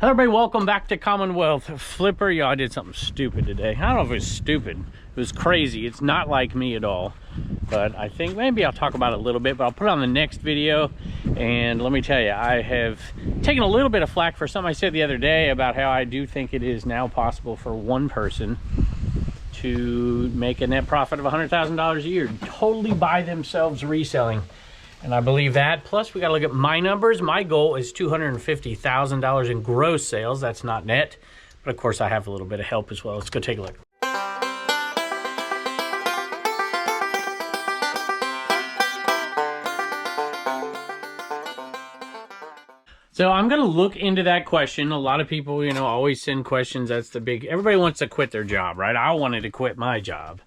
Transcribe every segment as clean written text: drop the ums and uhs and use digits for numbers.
Hello everybody, welcome back to Commonwealth. Flipper, I did something stupid today. I don't know if it was stupid. It was crazy. It's not like me at all. But I think maybe I'll talk about it a little bit, but I'll put it on the next video. And let me tell you, I have taken a little bit of flack for something I said the other day about how I do think it is now possible for one person to make a net profit of $100,000 a year, totally by themselves reselling. And I believe that. Plus, we got to look at my numbers. My goal is $250,000 in gross sales. That's not net. But of course, I have a little bit of help as well. Let's go take a look. So I'm going to look into that question. A lot of people, always send questions. That's the big, everybody wants to quit their job, right? I wanted to quit my job.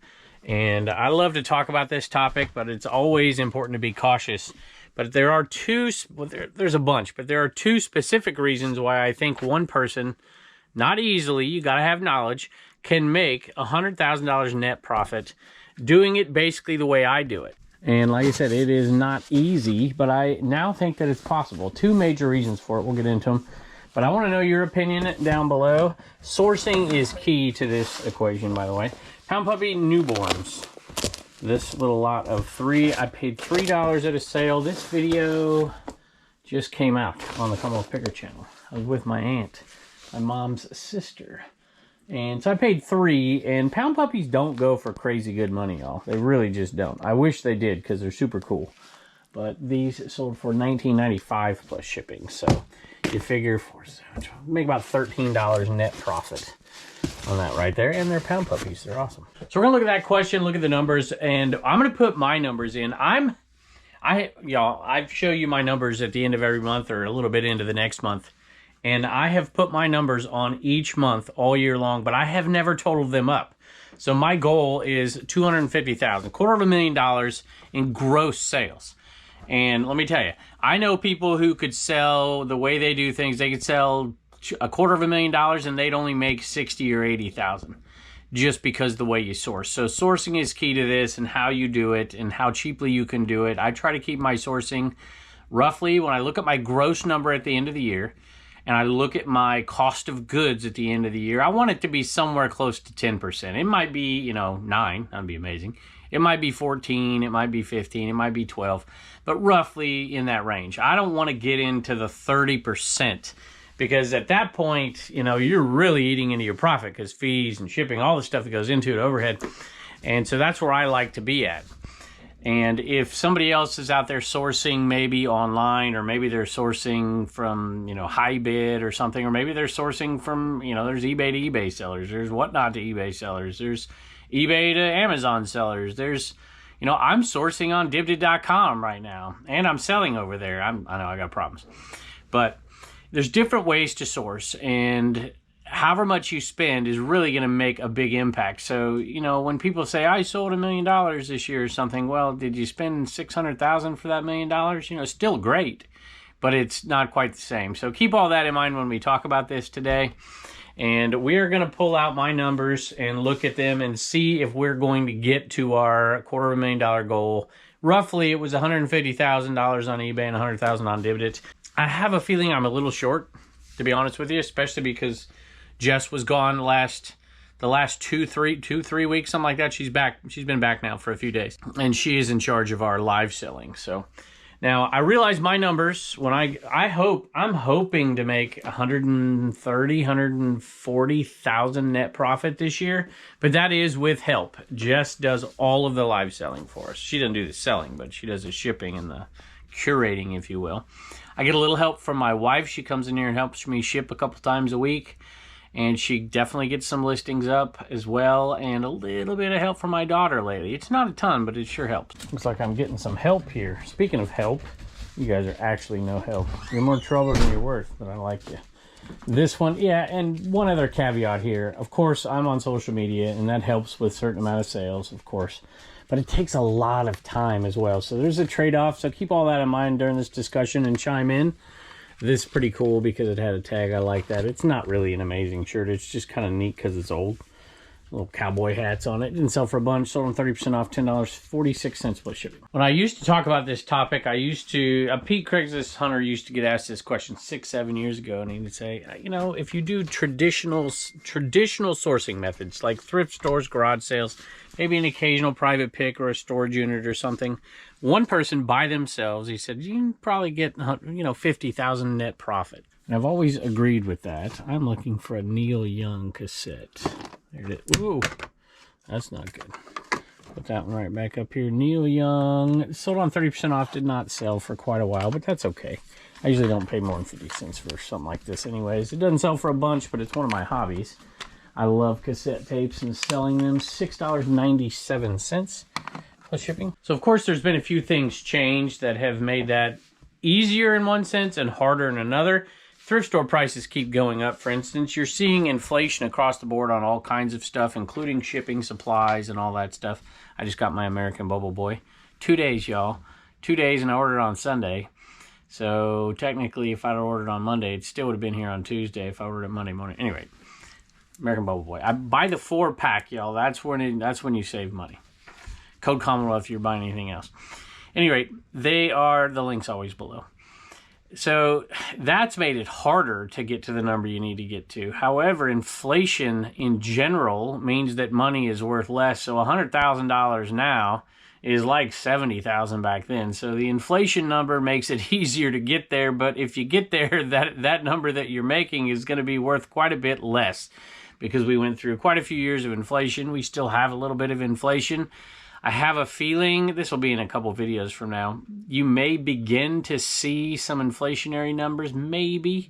And I love to talk about this topic, but it's always important to be cautious. But there are there's a bunch, but there are two specific reasons why I think one person, not easily, you got to have knowledge, can make $100,000 net profit doing it basically the way I do it. And like I said, it is not easy, but I now think that it's possible. Two major reasons for it. We'll get into them. But I want to know your opinion down below. Sourcing is key to this equation, by the way. Pound Puppy newborns. This little lot of 3. I paid $3 at a sale. This video just came out on the Commonwealth Picker channel. I was with my aunt, my mom's sister. And so I paid $3, and Pound Puppies don't go for crazy good money, y'all. They really just don't. I wish they did because they're super cool. But these sold for $19.95 plus shipping. So you figure make about $13 net profit on that right there. And they're Pound Puppies. They're awesome. So we're gonna look at that question, look at the numbers, and I'm gonna put my numbers in. I show you my numbers at the end of every month or a little bit into the next month. And I have put my numbers on each month all year long, but I have never totaled them up. So my goal is $250,000, $250,000 in gross sales. And let me tell you, I know people who could sell the way they do things. They could sell $250,000 and they'd only make 60 or 80,000 just because the way you source. So sourcing is key to this, and how you do it and how cheaply you can do it. I try to keep my sourcing roughly, when I look at my gross number at the end of the year and I look at my cost of goods at the end of the year, I want it to be somewhere close to 10%. It might be, 9, that'd be amazing. It might be 14, it might be 15, it might be 12, but roughly in that range. I don't want to get into the 30%, because at that point, you're really eating into your profit, because fees and shipping, all the stuff that goes into it, overhead. And so that's where I like to be at. And if somebody else is out there sourcing maybe online, or maybe they're sourcing from, high bid or something, or maybe they're sourcing from, there's eBay to eBay sellers, there's whatnot to eBay sellers, there's eBay to Amazon sellers, there's, I'm sourcing on Dibdit.com right now, and I'm selling over there. I know I got problems, but there's different ways to source, and however much you spend is really going to make a big impact. So, when people say, I sold $1 million this year or something, well, did you spend $600,000 for that $1 million? Still great, but it's not quite the same. So keep all that in mind when we talk about this today. And we are going to pull out my numbers and look at them and see if we're going to get to our $250,000 goal. Roughly, it was $150,000 on eBay and $100,000 on Dibdit. I have a feeling I'm a little short, to be honest with you, especially because Jess was gone the last two, three weeks, something like that. She's back. She's been back now for a few days, and she is in charge of our live selling. So now I realize my numbers when I'm hoping to make 140,000 net profit this year, but that is with help. Jess does all of the live selling for us. She doesn't do the selling, but she does the shipping and the curating, if you will. I get a little help from my wife. She comes in here and helps me ship a couple times a week. And she definitely gets some listings up as well, and a little bit of help from my daughter lately. It's not a ton, but it sure helps. Looks like I'm getting some help here. Speaking of help, you guys are actually no help. You're more trouble than you're worth, but I like you. This one, yeah, and one other caveat here. Of course, I'm on social media, and that helps with a certain amount of sales, of course. But it takes a lot of time as well. So there's a trade-off, so keep all that in mind during this discussion and chime in. This is pretty cool because it had a tag. I like that. It's not really an amazing shirt. It's just kind of neat because it's old. little cowboy hats on it. Didn't sell for a bunch. Sold on 30% off, $10, 46 cents plus shipping. When I used to talk about this topic, Pete Craigslist Hunter used to get asked this question 6-7 years ago, and he would say, you know, if you do traditional sourcing methods like thrift stores, garage sales, maybe an occasional private pick or a storage unit or something, one person by themselves, he said, you can probably get, you know, 50,000 net profit. And I've always agreed with that. I'm looking for a Neil Young cassette. There it is. Ooh, that's not good. Put that one right back up here. Neil Young. Sold on 30% off. Did not sell for quite a while, but that's okay. I usually don't pay more than 50 cents for something like this anyways. It doesn't sell for a bunch, but it's one of my hobbies. I love cassette tapes and selling them. $6.97 plus shipping. So, of course, there's been a few things changed that have made that easier in one sense and harder in another. Thrift store prices keep going up, for instance. You're seeing inflation across the board on all kinds of stuff, including shipping, supplies, and all that stuff. I just got my American Bubble Boy. 2 days, y'all. 2 days, and I ordered it on Sunday. So, technically, if I'd ordered on Monday, it still would have been here on Tuesday if I ordered it Monday morning. Anyway, American Bubble Boy. I buy the 4-pack, y'all. That's when you save money. Code Commonwealth if you're buying anything else. Anyway, the link's always below. So that's made it harder to get to the number you need to get to. However, inflation in general means that money is worth less. So $100,000 now is like $70,000 back then. So the inflation number makes it easier to get there. But if you get there, that number that you're making is going to be worth quite a bit less because we went through quite a few years of inflation. We still have a little bit of inflation. I have a feeling, this will be in a couple videos from now, you may begin to see some inflationary numbers, maybe.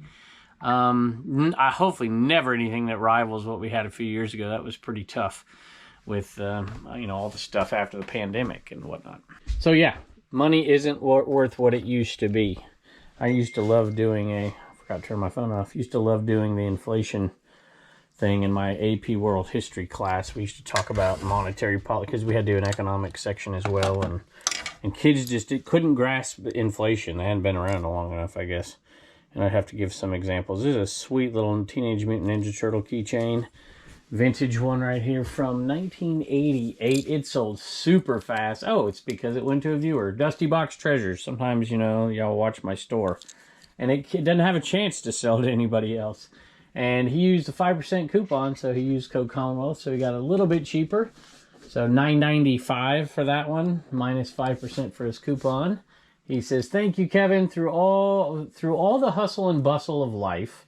Hopefully never anything that rivals what we had a few years ago. That was pretty tough with, you know, all the stuff after the pandemic and whatnot. So yeah, money isn't worth what it used to be. I used to love doing I forgot to turn my phone off, used to love doing the inflation thing in my AP World History class. We used to talk about monetary policy because we had to do an economics section as well, and kids just couldn't grasp inflation. They hadn't been around long enough, I guess. And I'd have to give some examples. This is a sweet little Teenage Mutant Ninja Turtle keychain. Vintage one right here from 1988. It sold super fast. Oh, it's because it went to a viewer. Dusty Box Treasures. Sometimes, you know, y'all watch my store. And it doesn't have a chance to sell to anybody else. And he used a 5% coupon, so he used code Commonwealth, so he got a little bit cheaper. So $9.95 for that one, minus 5% for his coupon. He says, "Thank you, Kevin. Through all the hustle and bustle of life,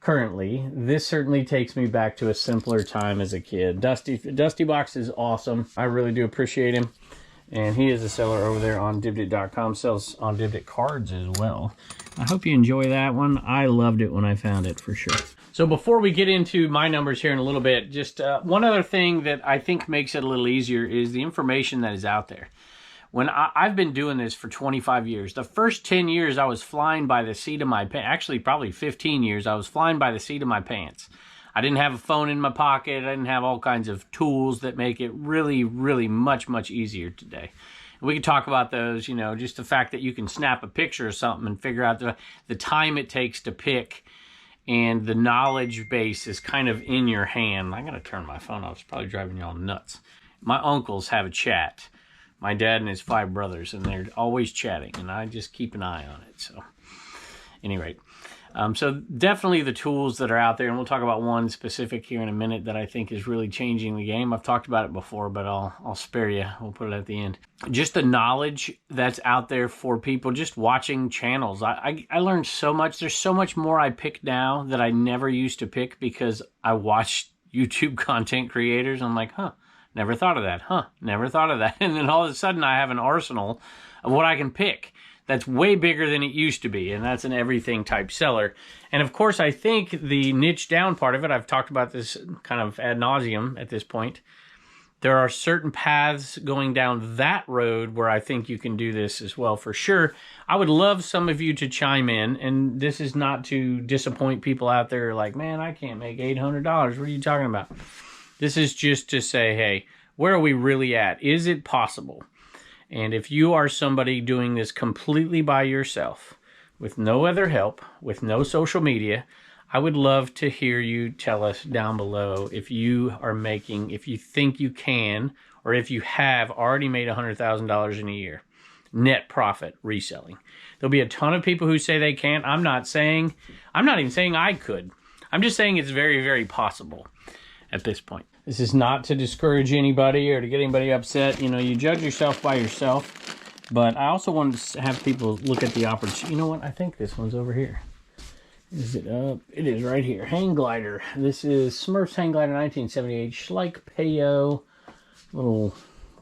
currently, this certainly takes me back to a simpler time as a kid." Dusty Box is awesome. I really do appreciate him. And he is a seller over there on Dibdit.com, sells on Dibdit cards as well. I hope you enjoy that one. I loved it when I found it, for sure. So before we get into my numbers here in a little bit, just one other thing that I think makes it a little easier is the information that is out there. When I've been doing this for 25 years. The first 10 years I was flying by the seat of my pants. Actually, probably 15 years I was flying by the seat of my pants. I didn't have a phone in my pocket. I didn't have all kinds of tools that make it really, really much, much easier today. We could talk about those, you know, just the fact that you can snap a picture or something and figure out the time it takes to pick, and the knowledge base is kind of in your hand. I'm going to turn my phone off. It's probably driving y'all nuts. My uncles have a chat. My dad and his 5 brothers, and they're always chatting, and I just keep an eye on it. So, anyway. So definitely the tools that are out there, and we'll talk about one specific here in a minute that I think is really changing the game. I've talked about it before, but I'll spare you. We'll put it at the end. Just the knowledge that's out there for people, just watching channels. I learned so much. There's so much more I pick now that I never used to pick because I watched YouTube content creators. I'm like, never thought of that. Never thought of that. And then all of a sudden I have an arsenal of what I can pick. That's way bigger than it used to be, and that's an everything type seller. And of course, I think the niche down part of it, I've talked about this kind of ad nauseum at this point. There are certain paths going down that road where I think you can do this as well, for sure. I would love some of you to chime in, and this is not to disappoint people out there like, man, I can't make $800. What are you talking about? This is just to say, hey, where are we really at? Is it possible? And if you are somebody doing this completely by yourself, with no other help, with no social media, I would love to hear you tell us down below if you are making, if you think you can, or if you have already made $100,000 in a year. Net profit reselling. There'll be a ton of people who say they can't. I'm not even saying I could. I'm just saying it's very, very possible at this point. This is not to discourage anybody or to get anybody upset. You know, you judge yourself by yourself. But I also wanted to have people look at the opportunity. You know what? I think this one's over here. Is it up? It is right here. Hang glider. This is Smurfs Hang Glider 1978. Schleich Payo. Little,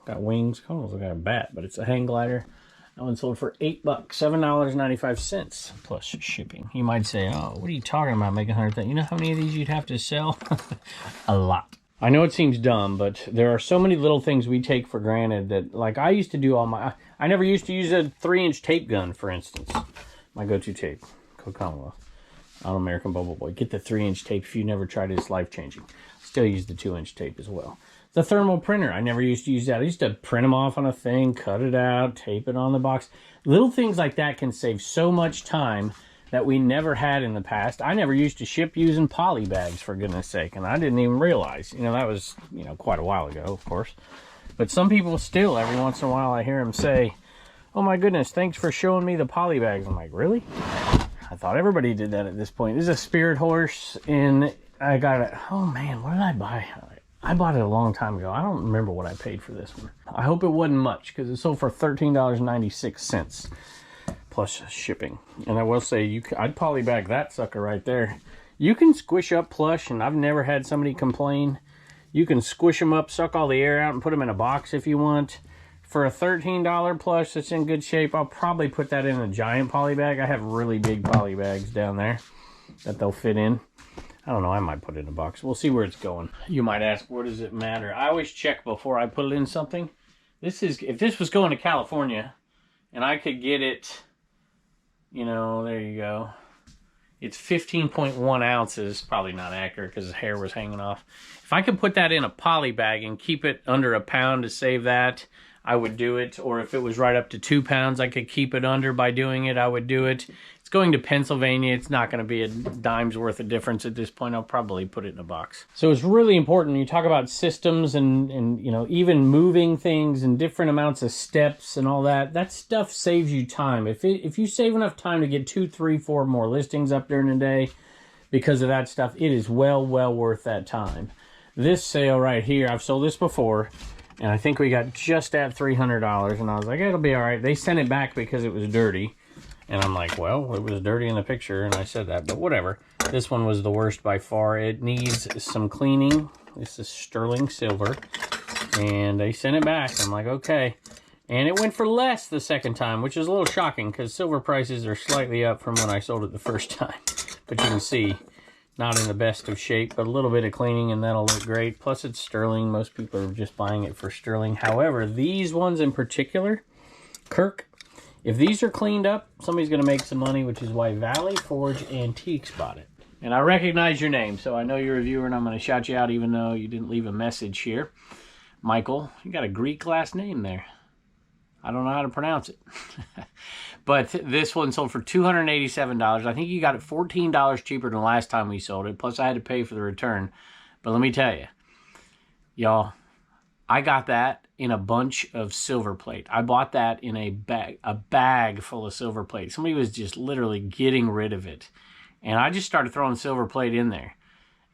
got wings. Almost got a bat, but it's a hang glider. That one sold for $8, $7.95 plus shipping. You might say, oh, what are you talking about making 100,000? You know how many of these you'd have to sell? A lot. I know it seems dumb, but there are so many little things we take for granted that, like, I used to do all my... I never used to use a 3-inch tape gun, for instance. My go-to tape, Commonwealth. All-American Bubble Boy. Get the 3-inch tape if you never tried it. It's life-changing. Still use the 2-inch tape as well. The thermal printer. I never used to use that. I used to print them off on a thing, cut it out, tape it on the box. Little things like that can save so much time that we never had in the past. I never used to ship using poly bags, for goodness sake, and I didn't even realize. You know, that was, you know, quite a while ago, of course. But some people still, every once in a while, I hear them say, oh my goodness, thanks for showing me the poly bags. I'm like, really? I thought everybody did that at this point. This is a Spirit horse, and I got it. Oh man, what did I buy? I bought it a long time ago. I don't remember what I paid for this one. I hope it wasn't much, because it sold for $13.96 plus shipping. And I will say, I'd poly bag that sucker right there. You can squish up plush, and I've never had somebody complain. You can squish them up, suck all the air out, and put them in a box if you want. For a $13 plush that's in good shape, I'll probably put that in a giant poly bag. I have really big poly bags down there that they'll fit in. I don't know, I might put it in a box. We'll see where it's going. You might ask, what does it matter? I always check before I put it in something. This is, if this was going to California and I could get it, you know, there you go. It's 15.1 ounces. Probably not accurate because his hair was hanging off. If I could put that in a poly bag and keep it under a pound to save that, I would do it. Or if it was right up to 2 pounds, I could keep it under by doing it, I would do it. It's going to Pennsylvania. It's not going to be a dime's worth of difference at this point. I'll probably put it in a box. So it's really important when you talk about systems and you know, even moving things and different amounts of steps and all that. That stuff saves you time. If you save enough time to get 2, 3, 4 more listings up during the day because of that stuff, it is well worth that time. This sale right here, I've sold this before. And I think we got just at $300, and I was like, it'll be all right. They sent it back because it was dirty. And I'm like, well, it was dirty in the picture, and I said that, but whatever. This one was the worst by far. It needs some cleaning. This is sterling silver, and they sent it back. I'm like, okay. And it went for less the second time, which is a little shocking because silver prices are slightly up from when I sold it the first time. But you can see, not in the best of shape, but a little bit of cleaning and that'll look great. Plus it's sterling. Most people are just buying it for sterling. However, these ones in particular, Kirk, if these are cleaned up, somebody's going to make some money, which is why Valley Forge Antiques bought it. And I recognize your name, so I know you're a viewer, and I'm going to shout you out even though you didn't leave a message here. Michael, you got a Greek last name there. I don't know how to pronounce it. But this one sold for $287. I think you got it $14 cheaper than last time we sold it. Plus I had to pay for the return. But let me tell you, y'all, I got that in a bunch of silver plate. I bought that in a bag full of silver plate. Somebody was just literally getting rid of it. And I just started throwing silver plate in there.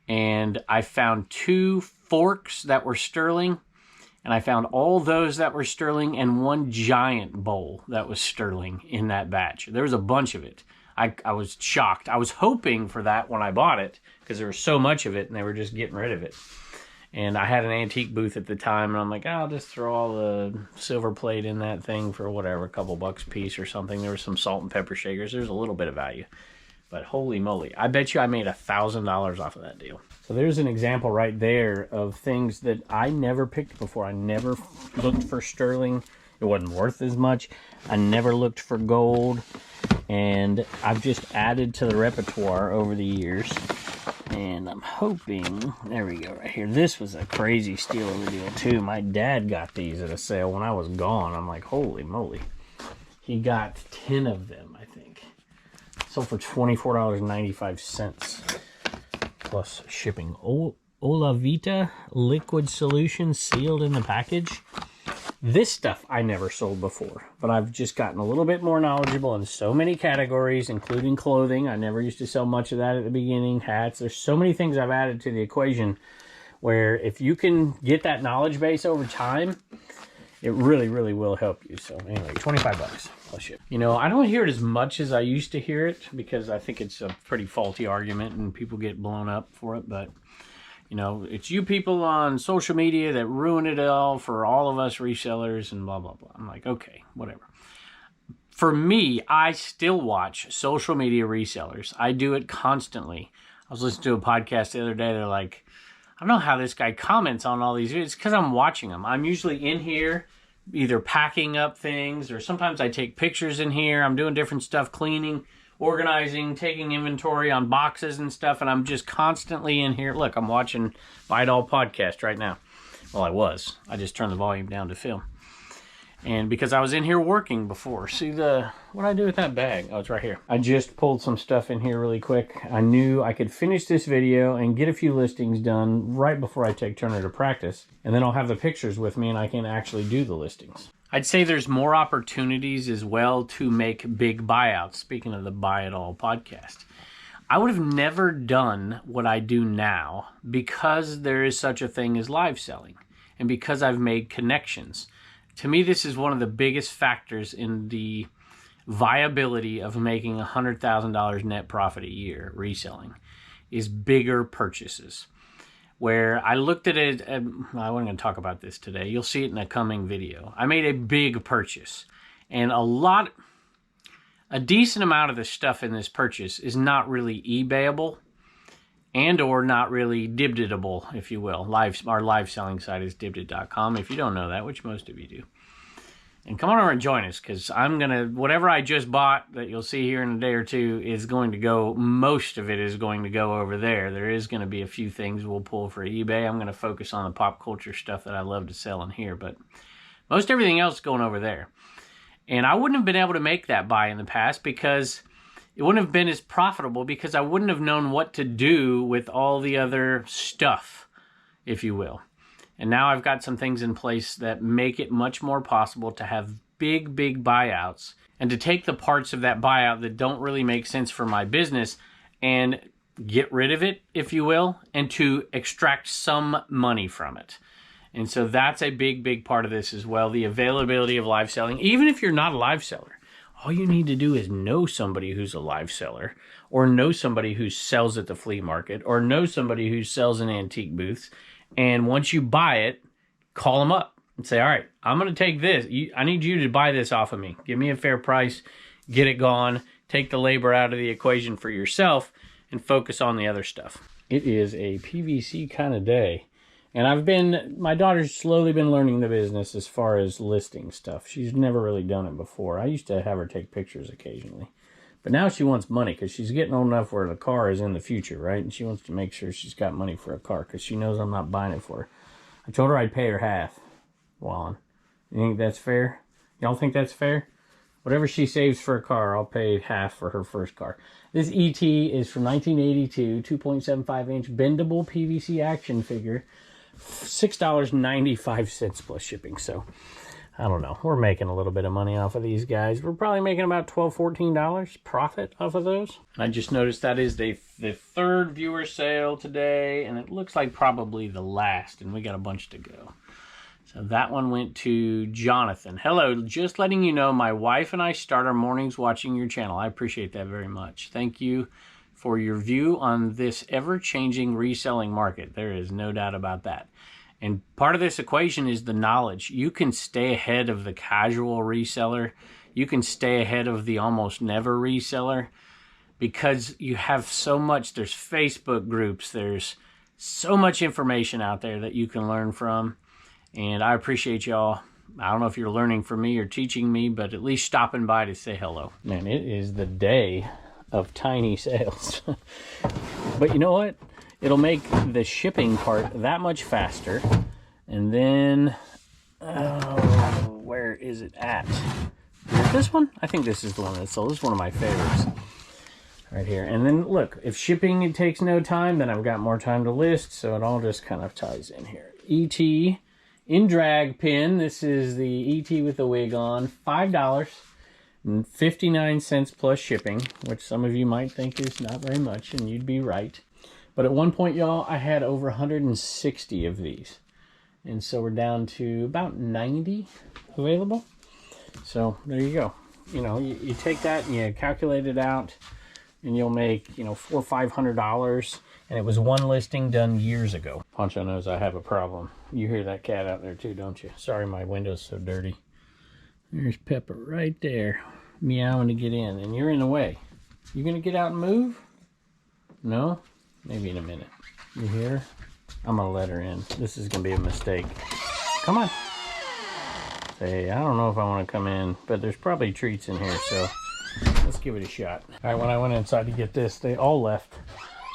And I found 2 forks that were sterling. And I found all those that were sterling and 1 giant bowl that was sterling in that batch. There was a bunch of it. I was shocked. I was hoping for that when I bought it because there was so much of it and they were just getting rid of it. And I had an antique booth at the time, and I'm like, I'll just throw all the silver plate in that thing for whatever, a couple bucks a piece or something. There was some salt and pepper shakers. There's a little bit of value. But holy moly, I bet you I made $1,000 off of that deal. So there's an example right there of things that I never picked before. I never looked for sterling. It wasn't worth as much. I never looked for gold. And I've just added to the repertoire over the years. And I'm hoping, there we go, right here. This was a crazy steal of a deal too. My dad got these at a sale when I was gone. I'm like, holy moly. He got 10 of them, I think. Sold for $24.95. plus shipping. Olavita liquid solution sealed in the package. This stuff I never sold before, but I've just gotten a little bit more knowledgeable in so many categories, including clothing. I never used to sell much of that at the beginning. Hats. There's so many things I've added to the equation where if you can get that knowledge base over time, it really, really will help you. So anyway, 25 bucks plus ship. You know, I don't hear it as much as I used to hear it because I think it's a pretty faulty argument and people get blown up for it, but you know, it's you people on social media that ruin it all for all of us resellers and blah, blah, blah. I'm like, okay, whatever. For me, I still watch social media resellers. I do it constantly. I was listening to a podcast the other day. They're like, I don't know how this guy comments on all these videos. It's because I'm watching them. I'm usually in here either packing up things or sometimes I take pictures in here. I'm doing different stuff, cleaning, organizing, taking inventory on boxes and stuff, and I'm just constantly in here. Look, I'm watching Buy It All podcast right now. Well, I was. I just turned the volume down to film. And because I was in here working before. See what did I do with that bag? Oh, it's right here. I just pulled some stuff in here really quick. I knew I could finish this video and get a few listings done right before I take Turner to practice. And then I'll have the pictures with me and I can actually do the listings. I'd say there's more opportunities as well to make big buyouts. Speaking of the Buy It All podcast, I would have never done what I do now because there is such a thing as live selling and because I've made connections. To me, this is one of the biggest factors in the viability of making $100,000 net profit a year reselling is bigger purchases. Where I looked at it, I wasn't going to talk about this today. You'll see it in a coming video. I made a big purchase, and a decent amount of the stuff in this purchase is not really eBayable and or not really Dibditable, if you will. Our live selling site is Dibdit.com, if you don't know that, which most of you do. And come on over and join us, because whatever I just bought that you'll see here in a day or two is going to go, most of it is going to go over there. There is going to be a few things we'll pull for eBay. I'm going to focus on the pop culture stuff that I love to sell in here, but most everything else is going over there. And I wouldn't have been able to make that buy in the past because it wouldn't have been as profitable because I wouldn't have known what to do with all the other stuff, if you will. And now I've got some things in place that make it much more possible to have big, big buyouts and to take the parts of that buyout that don't really make sense for my business and get rid of it, if you will, and to extract some money from it. And so that's a big, big part of this as well, the availability of live selling. Even if you're not a live seller, all you need to do is know somebody who's a live seller or know somebody who sells at the flea market or know somebody who sells in antique booths. And once you buy it, call them up and say, all right, I'm going to take this. I need you to buy this off of me. Give me a fair price. Get it gone. Take the labor out of the equation for yourself and focus on the other stuff. It is a PVC kind of day. And my daughter's slowly been learning the business as far as listing stuff. She's never really done it before. I used to have her take pictures occasionally. But now she wants money because she's getting old enough where the car is in the future, right? And she wants to make sure she's got money for a car because she knows I'm not buying it for her. I told her I'd pay her half. Wallen, you think that's fair? Y'all think that's fair? Whatever she saves for a car, I'll pay half for her first car. This ET is from 1982, 2.75 inch bendable PVC action figure, $6.95 plus shipping. So I don't know. We're making a little bit of money off of these guys. We're probably making about $12, $14 profit off of those. I just noticed that is the third viewer sale today, and it looks like probably the last, and we got a bunch to go. So that one went to Jonathan. Hello, just letting you know my wife and I start our mornings watching your channel. I appreciate that very much. Thank you for your view on this ever-changing reselling market. There is no doubt about that. And part of this equation is the knowledge. You can stay ahead of the casual reseller. You can stay ahead of the almost never reseller because you have so much. There's Facebook groups. There's so much information out there that you can learn from. And I appreciate y'all. I don't know if you're learning from me or teaching me, but at least stopping by to say hello. Man, it is the day of tiny sales. But you know what? It'll make the shipping part that much faster. And then, where is it at? Is it this one? I think this is the one that sold. This is one of my favorites. All right here. And then look, if shipping it takes no time, then I've got more time to list, so it all just kind of ties in here. ET in drag pin. This is the ET with the wig on. $5.59 plus shipping, which some of you might think is not very much, and you'd be right. But at one point, y'all, I had over 160 of these. And so we're down to about 90 available. So there you go. You know, you take that and you calculate it out, and you'll make, you know, $400 or $500. And it was one listing done years ago. Poncho knows I have a problem. You hear that cat out there too, don't you? Sorry, my window's so dirty. There's Pepper right there, meowing to get in, and you're in the way. You gonna get out and move? No? Maybe in a minute. You hear her? I'm gonna let her in. This is gonna be a mistake. Come on. Say, I don't know if I want to come in, but there's probably treats in here, so let's give it a shot. All right, when I went inside to get this, they all left.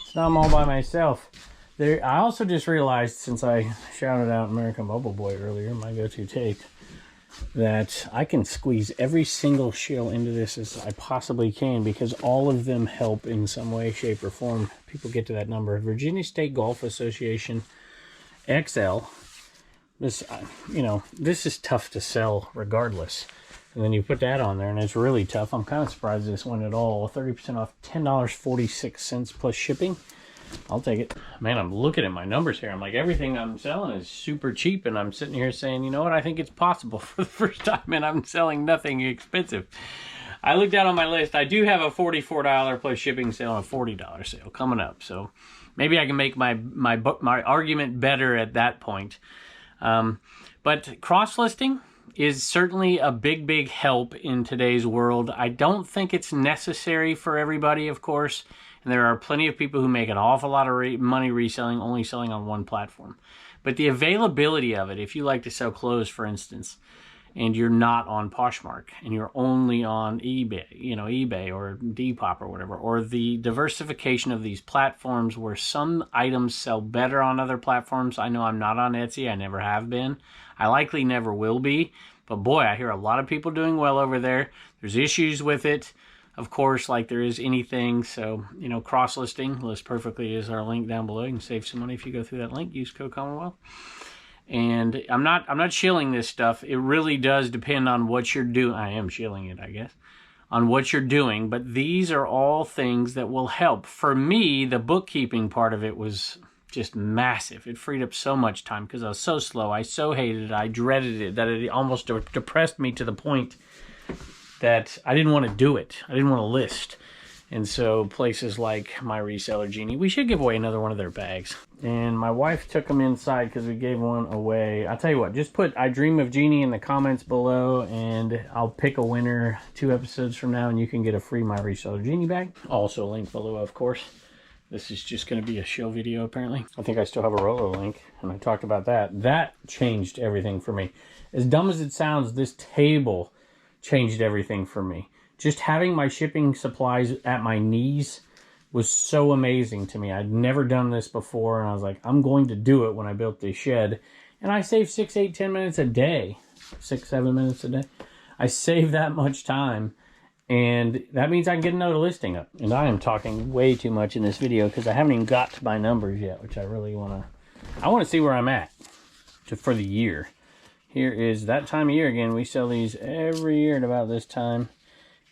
So now I'm all by myself. There, I also just realized, since I shouted out American Bubble Boy earlier, my go-to tape, that I can squeeze every single shill into this as I possibly can, because all of them help in some way, shape, or form. People get to that number. Virginia State Golf Association XL. This, you know, this is tough to sell regardless. And then you put that on there, and it's really tough. I'm kind of surprised this went at all. 30% off, $10.46 plus shipping. I'll take it. Man, I'm looking at my numbers here. I'm like, everything I'm selling is super cheap, and I'm sitting here saying, you know what, I think it's possible for the first time, and I'm selling nothing expensive. I looked down on my list. I do have a $44 plus shipping sale and a $40 sale coming up, so maybe I can make my argument better at that point. But cross-listing is certainly a big help in today's world. I don't think it's necessary for everybody, of course. And there are plenty of people who make an awful lot of money reselling, only selling on one platform. But the availability of it, if you like to sell clothes, for instance, and you're not on Poshmark, and you're only on eBay, you know, eBay or Depop or whatever, or the diversification of these platforms where some items sell better on other platforms. I know I'm not on Etsy. I never have been. I likely never will be. But boy, I hear a lot of people doing well over there. There's issues with it, of course, like there is anything. So, you know, cross-listing, List Perfectly is our link down below. You can save some money if you go through that link. Use code Commonwealth. And I'm not shilling this stuff. It really does depend on what you're doing. I am shilling it, I guess, on what you're doing. But these are all things that will help. For me, the bookkeeping part of it was just massive. It freed up so much time because I was so slow. I so hated it. I dreaded it that it almost depressed me to the point that I didn't want to do it. I didn't want to list. And so places like my reseller, Genie, we should give away another one of their bags. And my wife took them inside because we gave one away. I'll tell you what, just put I Dream of Genie in the comments below, and I'll pick a winner 2 episodes from now, and you can get a free My Reseller Genie bag. Also linked below, of course. This is just going to be a show video, apparently. I think I still have a Rolo link, and I talked about that. That changed everything for me. As dumb as it sounds, this table changed everything for me. Just having my shipping supplies at my knees was so amazing to me. I'd never done this before, and I was like, I'm going to do it when I built this shed. And I saved 6, 8, 10 minutes a day. 6, 7 minutes a day. I saved that much time, and that means I can get another listing up. And I am talking way too much in this video because I haven't even got to my numbers yet, which I really want to... I want to see where I'm at for the year. Here is that time of year again. We sell these every year at about this time.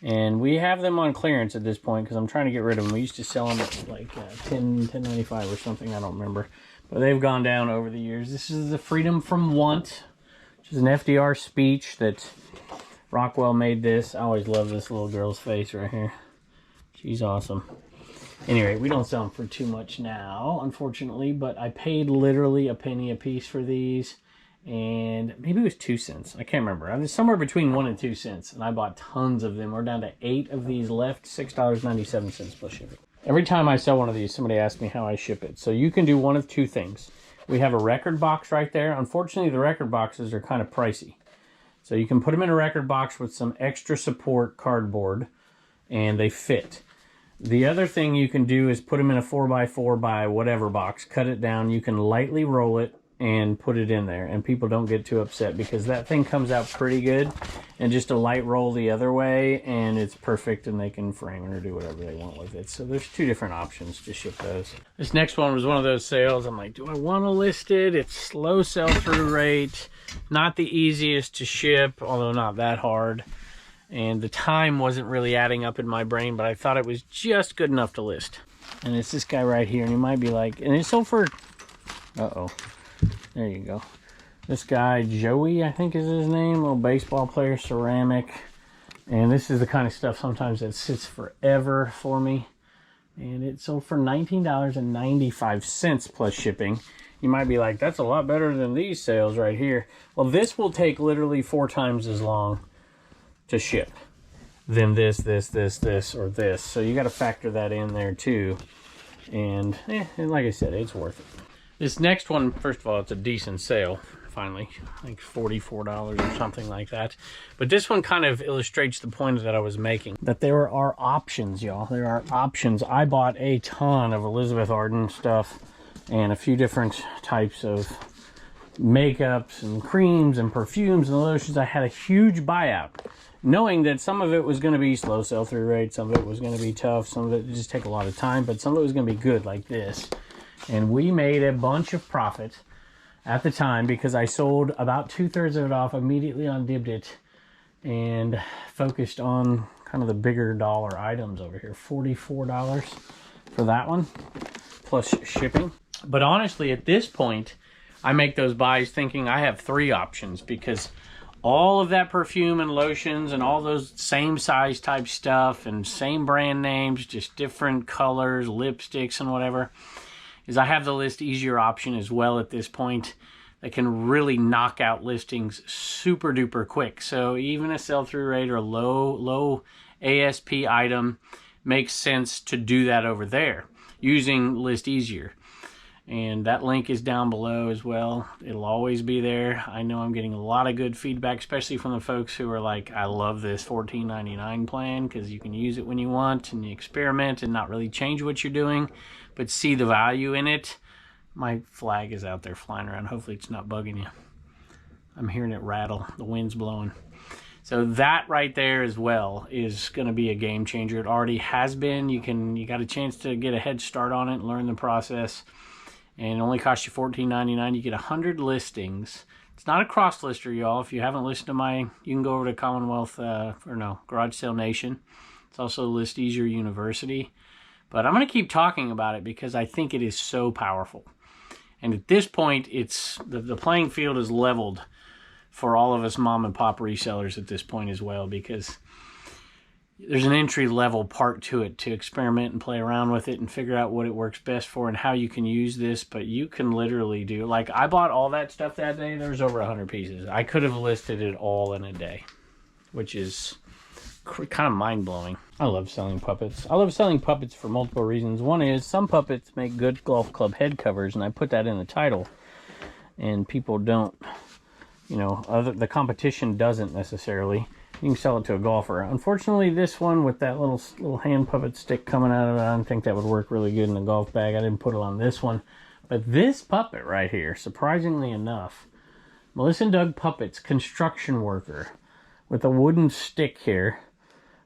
And we have them on clearance at this point because I'm trying to get rid of them. We used to sell them at like $10.95 or something. I don't remember. But they've gone down over the years. This is the Freedom from Want, which is an FDR speech that Rockwell made this. I always love this little girl's face right here. She's awesome. Anyway, we don't sell them for too much now, unfortunately. But I paid literally a penny a piece for these. And maybe it was 2 cents. I can't remember. I was somewhere between 1 and 2 cents. And I bought tons of them. We're down to 8 of these left. $6.97 plus shipping. Every time I sell one of these, somebody asks me how I ship it. So you can do one of 2 things. We have a record box right there. Unfortunately, the record boxes are kind of pricey. So you can put them in a record box with some extra support cardboard. And they fit. The other thing you can do is put them in a 4x4 by whatever box. Cut it down. You can lightly roll it. and put it in there, and people don't get too upset because that thing comes out pretty good, and just a light roll the other way and it's perfect, and they can frame it or do whatever they want with it. So there's 2 different options to ship those. This next one was one of those sales. I'm like, do I want to list it? It's slow sell-through rate, not the easiest to ship, although not that hard, and the time wasn't really adding up in my brain, but I thought it was just good enough to list. And it's this guy right here, and you might be like, and it's sold for, there you go. This guy, Joey, I think is his name, little baseball player, ceramic. And this is the kind of stuff sometimes that sits forever for me. And it sold for $19.95 plus shipping. You might be like, that's a lot better than these sales right here. Well, this will take literally 4 times as long to ship than this, or this. So you got to factor that in there too. And like I said, it's worth it. This next one, first of all, it's a decent sale, finally. I think $44 or something like that. But this one kind of illustrates the point that I was making, that there are options, y'all. There are options. I bought a ton of Elizabeth Arden stuff and a few different types of makeups and creams and perfumes and lotions. I had a huge buyout, knowing that some of it was going to be slow sell-through rate, some of it was going to be tough, some of it would just take a lot of time, but some of it was going to be good, like this. And we made a bunch of profit at the time because I sold about 2/3 of it off immediately on Dibdit and focused on kind of the bigger dollar items over here. $44 for that one, plus shipping. But honestly, at this point, I make those buys thinking I have 3 options, because all of that perfume and lotions and all those same size type stuff and same brand names, just different colors, lipsticks and whatever, is I have the list easier option as well at this point that can really knock out listings super duper quick. So even a sell-through rate or a low ASP item makes sense to do that over there using List Easier. And that link is down below as well. It'll always be there. I know I'm getting a lot of good feedback, especially from the folks who are like, I love this $14.99 plan because you can use it when you want and you experiment and not really change what you're doing, but see the value in it. My flag is out there flying around. Hopefully it's not bugging you. I'm hearing it rattle. The wind's blowing. So that right there as well is going to be a game changer. It already has been. You got a chance to get a head start on it and learn the process. And it only costs you $14.99. You get 100 listings. It's not a cross lister, y'all. If you haven't listened to you can go over to Commonwealth, Garage Sale Nation. It's also List Easier University. But I'm going to keep talking about it because I think it is so powerful. And at this point, it's the playing field is leveled for all of us mom and pop resellers at this point as well, because there's an entry level part to it to experiment and play around with it and figure out what it works best for and how you can use this. But you can literally do, like, I bought all that stuff that day. There's over 100 pieces. I could have listed it all in a day, which is kind of mind-blowing. I love selling puppets. I love selling puppets for multiple reasons. One is some puppets make good golf club head covers, and I put that in the title, and people don't, the competition doesn't necessarily. You can sell it to a golfer. Unfortunately, this one with that little hand puppet stick coming out of it, I don't think that would work really good in a golf bag. I didn't put it on this one. But this puppet right here, surprisingly enough, Melissa and Doug Puppets, construction worker, with a wooden stick here.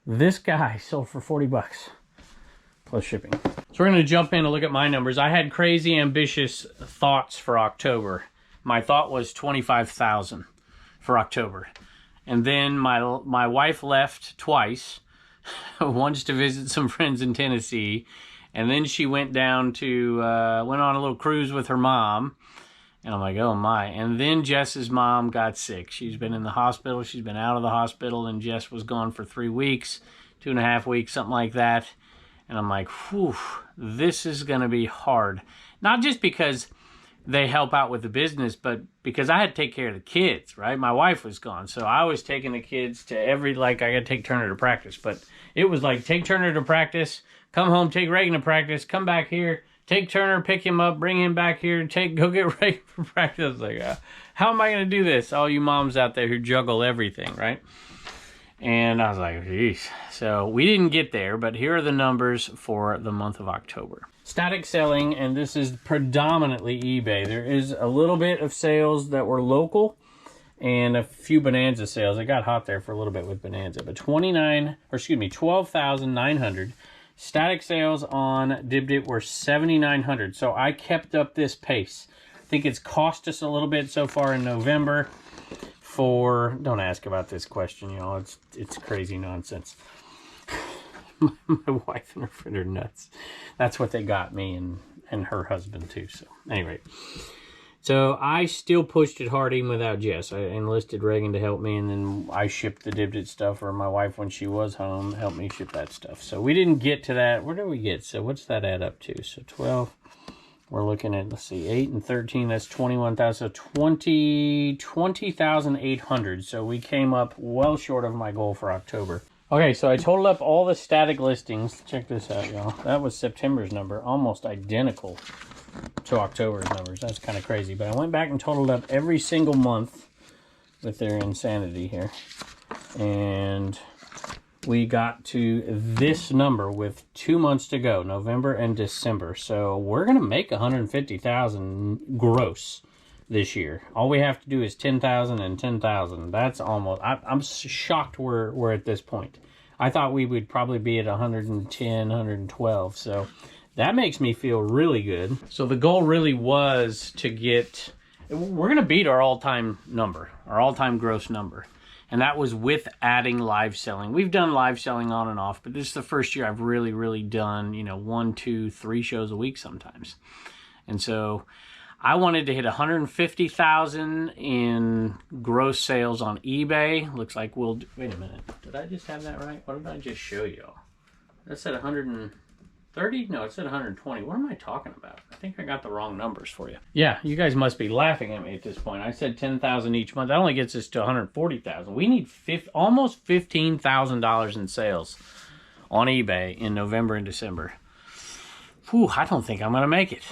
This guy sold for $40 plus shipping. So we're going to jump in and look at my numbers. I had crazy ambitious thoughts for October. My thought was $25,000 for October. And then my wife left twice, once to visit some friends in Tennessee, and then she went down to, went on a little cruise with her mom, and I'm like, oh my. And then Jess's mom got sick. She's been in the hospital, she's been out of the hospital, and Jess was gone for 3 weeks, 2.5 weeks, something like that. And I'm like, whew, this is gonna be hard. Not just because they help out with the business, but because I had to take care of the kids, right? My wife was gone, so I was taking the kids to I got to take Turner to practice, but it was like, take Turner to practice, come home, take Reagan to practice, come back here, take Turner, pick him up, bring him back here, go get Reagan for practice. I was like, how am I going to do this? All you moms out there who juggle everything, right? And I was like, geez. So we didn't get there, but here are the numbers for the month of October. Static selling, and this is predominantly eBay. There is a little bit of sales that were local and a few Bonanza sales. It got hot there for a little bit with Bonanza, but 12,900. Static sales on DibDit were 7,900. So I kept up this pace. I think it's cost us a little bit so far in November for, don't ask about this question, y'all. It's crazy nonsense. My wife and her friend are nuts. That's what they got me and her husband too. So anyway, so I still pushed it hard even without Jess. I enlisted Reagan to help me, and then I shipped the DibDit stuff, or my wife, when she was home, helped me ship that stuff. So we didn't get to that. Where did we get? So what's that add up to? So 12, we're looking at, let's see, 8 and 13, that's 21,000. So 20,800. So we came up well short of my goal for October. Okay, so I totaled up all the static listings. Check this out, y'all. That was September's number, almost identical to October's numbers. That's kind of crazy. But I went back and totaled up every single month with their insanity here. And we got to this number with 2 months to go, November and December. So we're going to make 150,000 gross this year. All we have to do is 10,000 and 10,000. That's almost, I'm shocked we're at this point. I thought we would probably be at 110, 112. So that makes me feel really good. So the goal really was to get, we're going to beat our all-time number, our all-time gross number. And that was with adding live selling. We've done live selling on and off, but this is the first year I've really done, 1, 2, 3 shows a week sometimes. And so I wanted to hit 150,000 in gross sales on eBay. Looks like we'll do, wait a minute. Did I just have that right? What did I just show y'all? That said 130? No, it said 120. What am I talking about? I think I got the wrong numbers for you. Yeah, you guys must be laughing at me at this point. I said 10,000 each month. That only gets us to 140,000. We need almost $15,000 in sales on eBay in November and December. Whew, I don't think I'm going to make it.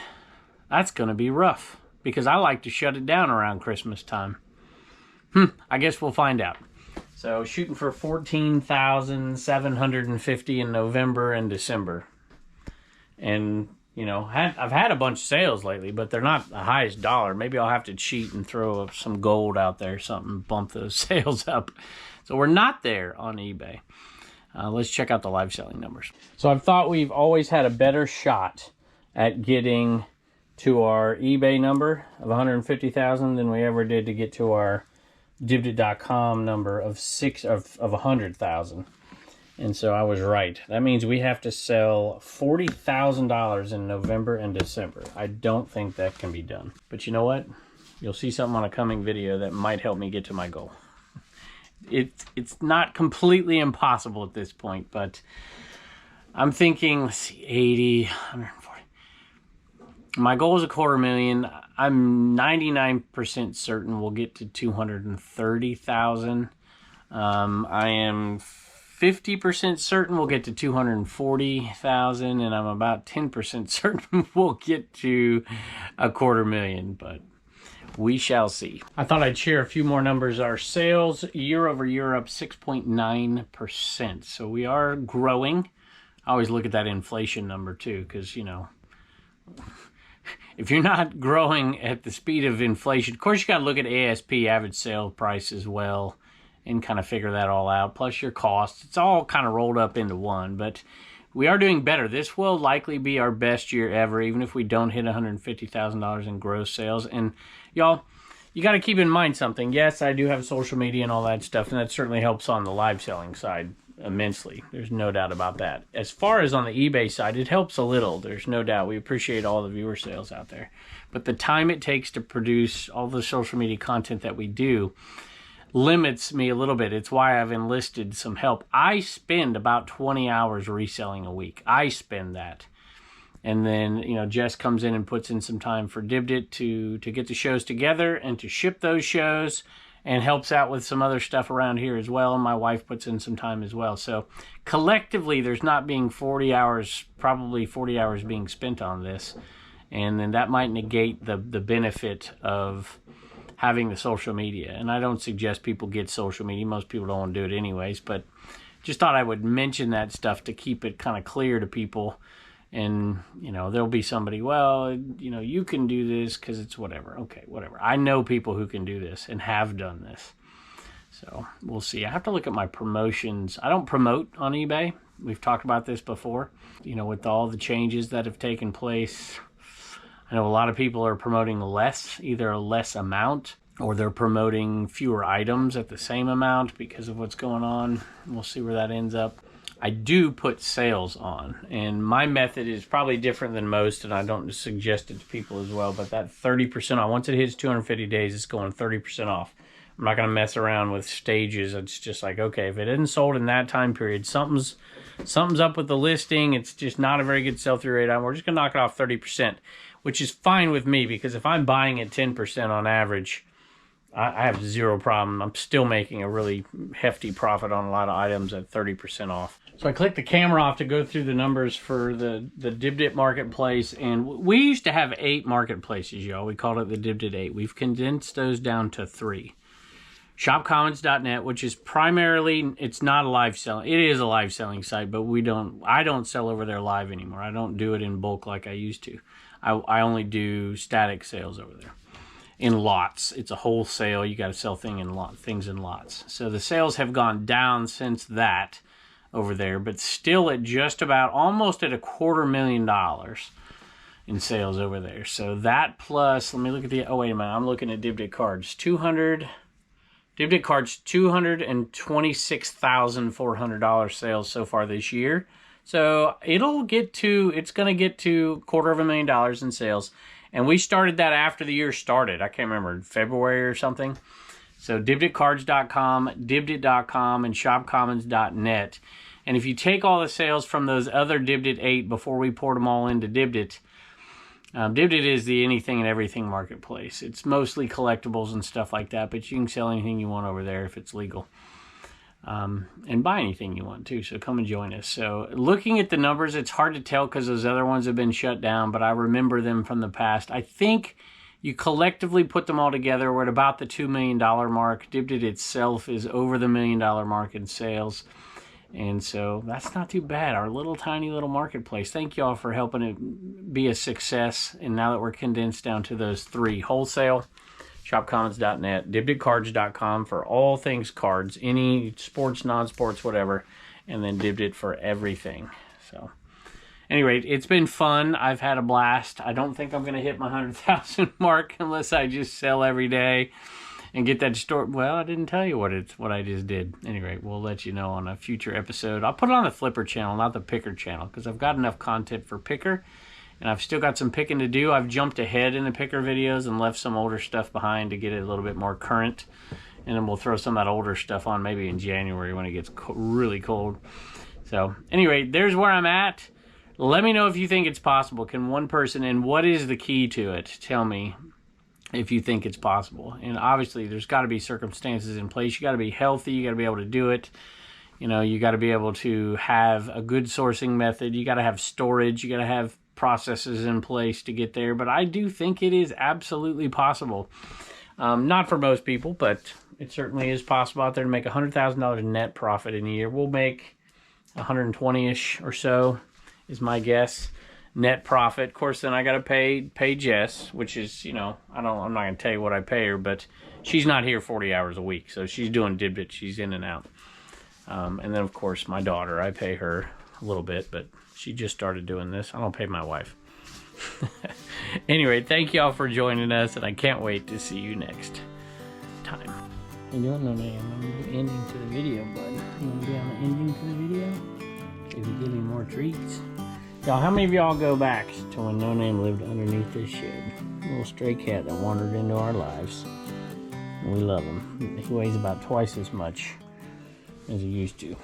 That's going to be rough because I like to shut it down around Christmas time. I guess we'll find out. So shooting for 14,750 in November and December. And, I've had a bunch of sales lately, but they're not the highest dollar. Maybe I'll have to cheat and throw up some gold out there or something, bump those sales up. So we're not there on eBay. Let's check out the live selling numbers. So I've thought we've always had a better shot at getting to our eBay number of 150,000 than we ever did to get to our DibDit.com number of 100,000. And so I was right. That means we have to sell $40,000 in November and December. I don't think that can be done. But you know what? You'll see something on a coming video that might help me get to my goal. It's not completely impossible at this point, but I'm thinking, let's see, 80, 140. My goal is $250,000. I'm 99% certain we'll get to 230,000. I am 50% certain we'll get to 240,000, and I'm about 10% certain we'll get to $250,000, but we shall see. I thought I'd share a few more numbers. Our sales year over year up 6.9%. So we are growing. I always look at that inflation number too, because, if you're not growing at the speed of inflation, of course you got to look at ASP, average sale price, as well, and kind of figure that all out, plus your costs. It's all kind of rolled up into one, but we are doing better. This will likely be our best year ever, even if we don't hit $150,000 in gross sales. And y'all, you got to keep in mind something. Yes, I do have social media and all that stuff, and that certainly helps on the live selling side immensely. There's no doubt about that. As far as on the eBay side, it helps a little. There's no doubt. We appreciate all the viewer sales out there. But the time it takes to produce all the social media content that we do limits me a little bit. It's why I've enlisted some help. I spend about 20 hours reselling a week. I spend that. And then, Jess comes in and puts in some time for DibDit to get the shows together and to ship those shows, and helps out with some other stuff around here as well. And my wife puts in some time as well. So collectively, there's not being 40 hours, probably 40 hours being spent on this. And then that might negate the benefit of having the social media. And I don't suggest people get social media. Most people don't want to do it anyways. But just thought I would mention that stuff to keep it kind of clear to people. And, you know, there'll be somebody, well, you know, you can do this because it's whatever. Okay, whatever. I know people who can do this and have done this. So we'll see. I have to look at my promotions. I don't promote on eBay. We've talked about this before. You know, with all the changes that have taken place, I know a lot of people are promoting less, either a less amount, or they're promoting fewer items at the same amount because of what's going on. We'll see where that ends up. I do put sales on, and my method is probably different than most, and I don't suggest it to people as well, but that 30% off, once it hits 250 days, it's going 30% off. I'm not going to mess around with stages. It's just like, okay, if it isn't sold in that time period, something's up with the listing. It's just not a very good sell-through rate. We're just going to knock it off 30%, which is fine with me, because if I'm buying at 10% on average, I have zero problem. I'm still making a really hefty profit on a lot of items at 30% off. So I clicked the camera off to go through the numbers for the DibDit marketplace, and we used to have 8 marketplaces, y'all. We called it the DibDit 8. We've condensed those down to 3. ShopCommons.net, which is primarily, it's not a live selling. It is a live selling site, but I don't sell over there live anymore. I don't do it in bulk like I used to. I only do static sales over there. In lots. It's a wholesale. You got to sell things in lots. So the sales have gone down since that over there, but still at just about almost at $250,000 in sales over there. So that plus, let me look at the, oh wait a minute, I'm looking at DibDit cards. DibDit cards, $226,400 sales so far this year. So it's going to get to $250,000 in sales. And we started that after the year started. I can't remember, February or something. So dibditcards.com, dibdit.com, and shopcommons.net. And if you take all the sales from those other DibDit 8 before we poured them all into DibDit, DibDit is the anything and everything marketplace. It's mostly collectibles and stuff like that, but you can sell anything you want over there if it's legal. And buy anything you want to, so come and join us. So looking at the numbers, it's hard to tell because those other ones have been shut down, but I remember them from the past. I think you collectively put them all together, we're at about the $2 million mark. DibDit itself is over the $1 million mark in sales. And so that's not too bad. Our little tiny little marketplace. Thank y'all for helping it be a success. And now that we're condensed down to those 3, wholesale, shopcommons.net, dibditcards.com for all things cards, any sports, non-sports, whatever, and then DibDit for everything. So anyway, it's been fun. I've had a blast. I don't think I'm going to hit my 100,000 mark unless I just sell every day and get that store. Well, I didn't tell you what I just did. Anyway, we'll let you know on a future episode. I'll put it on the Flipper channel, not the Picker channel, because I've got enough content for Picker. And I've still got some picking to do. I've jumped ahead in the Picker videos and left some older stuff behind to get it a little bit more current. And then we'll throw some of that older stuff on maybe in January when it gets really cold. So anyway, there's where I'm at. Let me know if you think it's possible. Can one person, and what is the key to it? Tell me if you think it's possible. And obviously there's got to be circumstances in place. You got to be healthy. You got to be able to do it. You know, you got to be able to have a good sourcing method. You got to have storage. You got to have processes in place to get there, but I do think it is absolutely possible. Not for most people, but it certainly is possible out there to make $100,000 net profit in a year. We'll make 120-ish or so is my guess, net profit. Of course, then I got to pay Jess, which is, you know, I'm not going to tell you what I pay her, but she's not here 40 hours a week, so she's doing DibDit. She's in and out. And then, of course, my daughter, I pay her a little bit, but she just started doing this. I don't pay my wife. Anyway, thank y'all for joining us, and I can't wait to see you next time. How you doing, No Name? I'm going to do ending to the video, bud. You want to be on the ending to the video? So you give me more treats. Y'all, how many of y'all go back to when No Name lived underneath this shed? A little stray cat that wandered into our lives. And we love him. He weighs about twice as much as he used to.